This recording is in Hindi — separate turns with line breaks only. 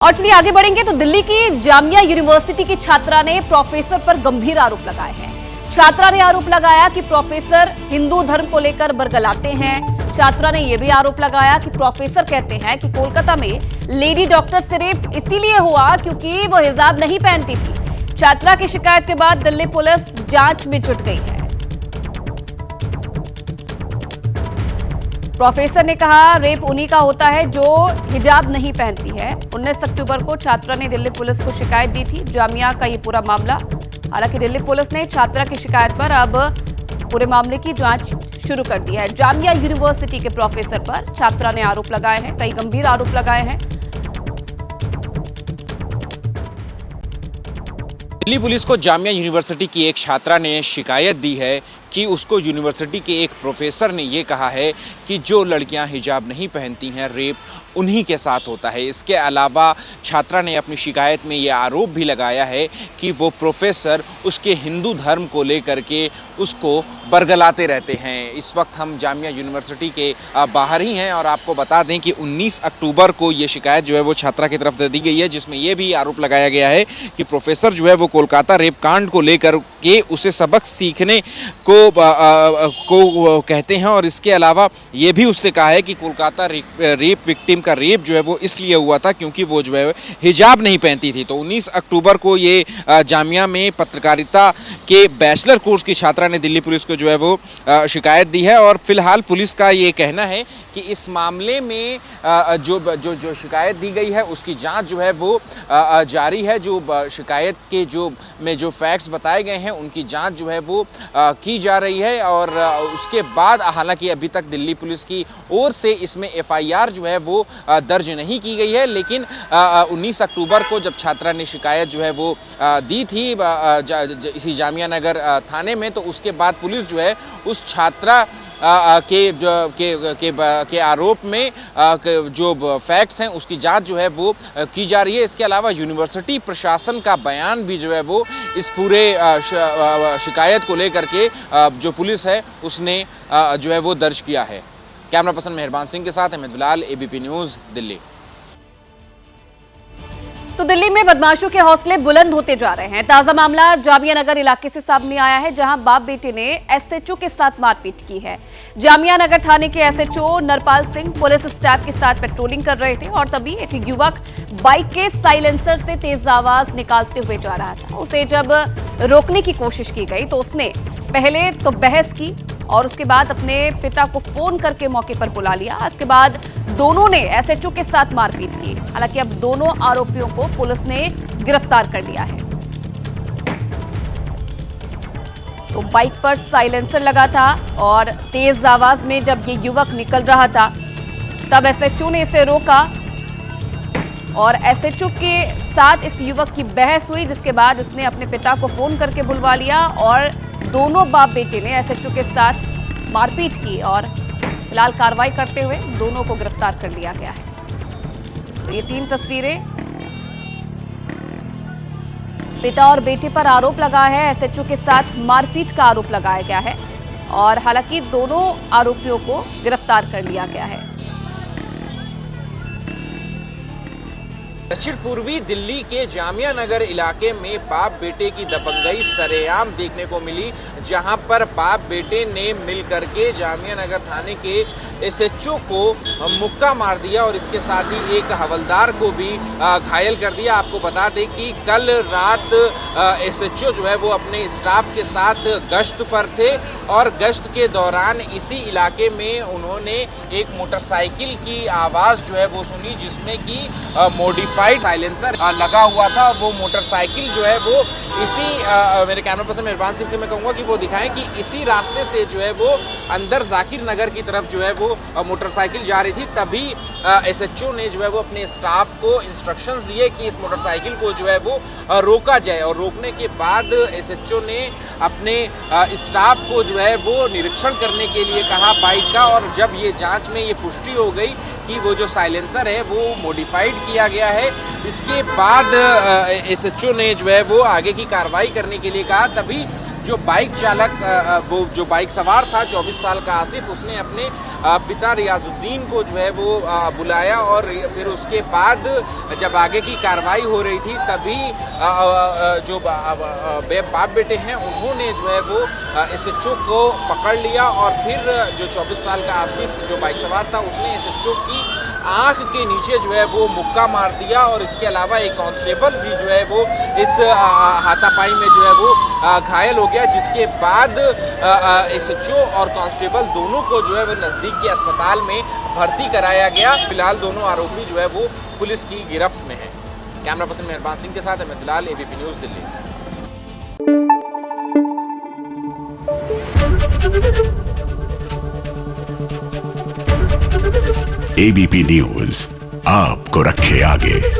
और चलिए आगे बढ़ेंगे तो दिल्ली की जामिया यूनिवर्सिटी की छात्रा ने प्रोफेसर पर गंभीर आरोप लगाए हैं। छात्रा ने आरोप लगाया कि प्रोफेसर हिंदू धर्म को लेकर बरगलाते हैं। छात्रा ने यह भी आरोप लगाया कि प्रोफेसर कहते हैं कि कोलकाता में लेडी डॉक्टर से रेप इसीलिए हुआ क्योंकि वो हिजाब नहीं पहनती थी। छात्रा की शिकायत के बाद दिल्ली पुलिस जांच में जुट गई है। प्रोफेसर ने कहा रेप उन्हीं का होता है जो हिजाब नहीं पहनती है। 19 अक्टूबर को छात्रा ने दिल्ली पुलिस को शिकायत दी थी जामिया का ये पूरा मामला। हालांकि दिल्ली पुलिस ने छात्रा की शिकायत पर अब पूरे मामले की जांच शुरू कर दी है। जामिया यूनिवर्सिटी के प्रोफेसर पर छात्रा ने आरोप लगाए हैं, कई गंभीर आरोप लगाए हैं।
दिल्ली पुलिस को जामिया यूनिवर्सिटी की एक छात्रा ने शिकायत दी है कि उसको यूनिवर्सिटी के एक प्रोफेसर ने ये कहा है कि जो लड़कियां हिजाब नहीं पहनती हैं रेप उन्हीं के साथ होता है। इसके अलावा छात्रा ने अपनी शिकायत में ये आरोप भी लगाया है कि वो प्रोफेसर उसके हिंदू धर्म को लेकर के उसको बरगलाते रहते हैं। इस वक्त हम जामिया यूनिवर्सिटी के बाहर ही हैं और आपको बता दें कि 19 अक्टूबर को ये शिकायत जो है वो छात्रा की तरफ से दी गई है, जिसमें ये भी आरोप लगाया गया है कि प्रोफेसर जो है वो कोलकाता रेप कांड को लेकर के उसे सबक सीखने को कहते हैं। और इसके अलावा ये भी उससे कहा है कि कोलकाता रेप विक्टिम का रेप जो है वो इसलिए हुआ था क्योंकि वो जो है हिजाब नहीं पहनती थी। तो 19 अक्टूबर को ये जामिया में पत्रकारिता के बैचलर कोर्स की छात्रा ने दिल्ली पुलिस को जो है वो शिकायत दी है। और फिलहाल पुलिस का ये कहना है कि इस मामले में जो शिकायत दी गई है उसकी जांच जो है वो जारी है। जो शिकायत के जो फैक्ट्स बताए गए हैं उनकी जांच जो है वो की जा रही है। और उसके बाद हालांकि अभी तक दिल्ली पुलिस की ओर से इसमें एफआईआर जो है वो दर्ज नहीं की गई है, लेकिन 19 अक्टूबर को जब छात्रा ने शिकायत जो है वो दी थी इसी जामिया नगर थाने में, तो उसके बाद पुलिस जो है उस छात्रा के आरोप में जो फैक्ट्स हैं उसकी जांच जो है वो की जा रही है। इसके अलावा यूनिवर्सिटी प्रशासन का बयान भी जो है वो इस पूरे शिकायत को लेकर के जो पुलिस है उसने जो है वो दर्ज किया है। कैमरा पर्सन मेहरबान सिंह के साथ अहमद बिलाल, एबीपी न्यूज़, दिल्ली।
तो दिल्ली में बदमाशों के हौसले बुलंद होते जा रहे हैं। ताजा मामला जामिया नगर इलाके से सामने आया है, जहां बाप बेटे ने एसएचओ के साथ मारपीट की है। जामिया नगर थाने के SHO Narpal Singh police staff के साथ पेट्रोलिंग कर रहे थे और तभी एक युवक बाइक के साइलेंसर से तेज आवाज निकालते हुए जा रहा था। उसे जब रोकने की कोशिश की गई तो उसने पहले तो बहस की और उसके बाद अपने पिता को फोन करके मौके पर बुला लिया। इसके बाद दोनों ने एसएचओ के साथ मारपीट की। हालांकि अब दोनों आरोपियों को पुलिस ने गिरफ्तार कर लिया है। तो बाइक पर साइलेंसर लगा था और तेज आवाज में जब ये युवक निकल रहा था तब एसएचओ ने इसे रोका और एसएचओ के साथ इस युवक की बहस हुई, जिसके बाद इसने अपने पिता को फोन करके बुलवा लिया और दोनों बाप बेटे ने एसएचओ के साथ मारपीट की और फिलहाल कार्रवाई करते हुए दोनों को गिरफ्तार कर लिया गया है। तो ये 3 तस्वीरें, पिता और बेटे पर आरोप लगा है, एसएचओ के साथ मारपीट का आरोप लगाया गया है और हालांकि दोनों आरोपियों को गिरफ्तार कर लिया गया है।
दक्षिण पूर्वी दिल्ली के जामिया नगर इलाके में बाप बेटे की दबंगई सरेआम देखने को मिली, जहां पर बाप बेटे ने मिलकर के जामिया नगर थाने के एसएचओ को मुक्का मार दिया और इसके साथ ही एक हवलदार को भी घायल कर दिया। आपको बता दें कि कल रात एसएचओ जो है वो अपने स्टाफ के साथ गश्त पर थे और गश्त के दौरान इसी इलाके में उन्होंने एक मोटरसाइकिल की आवाज़ जो है वो सुनी, जिसमें कि मॉडिफाइड साइलेंसर लगा हुआ था। और वो मोटरसाइकिल जो है वो इसी मेरे कैमरा पर्सन मेहरबान सिंह से मैं कहूँगा कि वो दिखाएं कि इसी रास्ते से जो है वो अंदर जाकिर नगर की तरफ जो है वो मोटरसाइकिल जा रही थी। तभी एसएचओ ने जो है वो अपने स्टाफ को इंस्ट्रक्शंस दिए कि इस मोटरसाइकिल को जो है वो रोका जाए और रोकने के बाद एसएचओ ने अपने स्टाफ को जो है वो निरीक्षण करने के लिए कहा बाइक का। और जब ये जांच में ये पुष्टि हो गई कि वो जो साइलेंसर है वो मॉडिफाइड किया गया है, इसके बाद एसएचओ ने जो है वो आगे की कार्रवाई करने के लिए कहा। तभी जो बाइक चालक वो जो बाइक सवार था 24 साल का आसिफ, उसने अपने पिता रियाजुद्दीन को जो है वो बुलाया और फिर उसके बाद जब आगे की कार्रवाई हो रही थी तभी जो बाप बेटे हैं उन्होंने जो है वो एसएचओ को पकड़ लिया और फिर जो 24 साल का आसिफ जो बाइक सवार था उसने एसएचओ की आंख के नीचे जो है वो मुक्का मार दिया और इसके अलावा एक कांस्टेबल भी जो है वो इस हाथापाई में जो है वो घायल हो गया, जिसके बाद एसएचओ और कांस्टेबल दोनों को जो है वो नज़दीक के अस्पताल में भर्ती कराया गया। फिलहाल दोनों आरोपी जो है वो पुलिस की गिरफ्त में है। कैमरा पर्सन मेहरबान सिंह के साथ Ahmed Bilal, ABP news, Delhi.
ABP news आपको रखे आगे।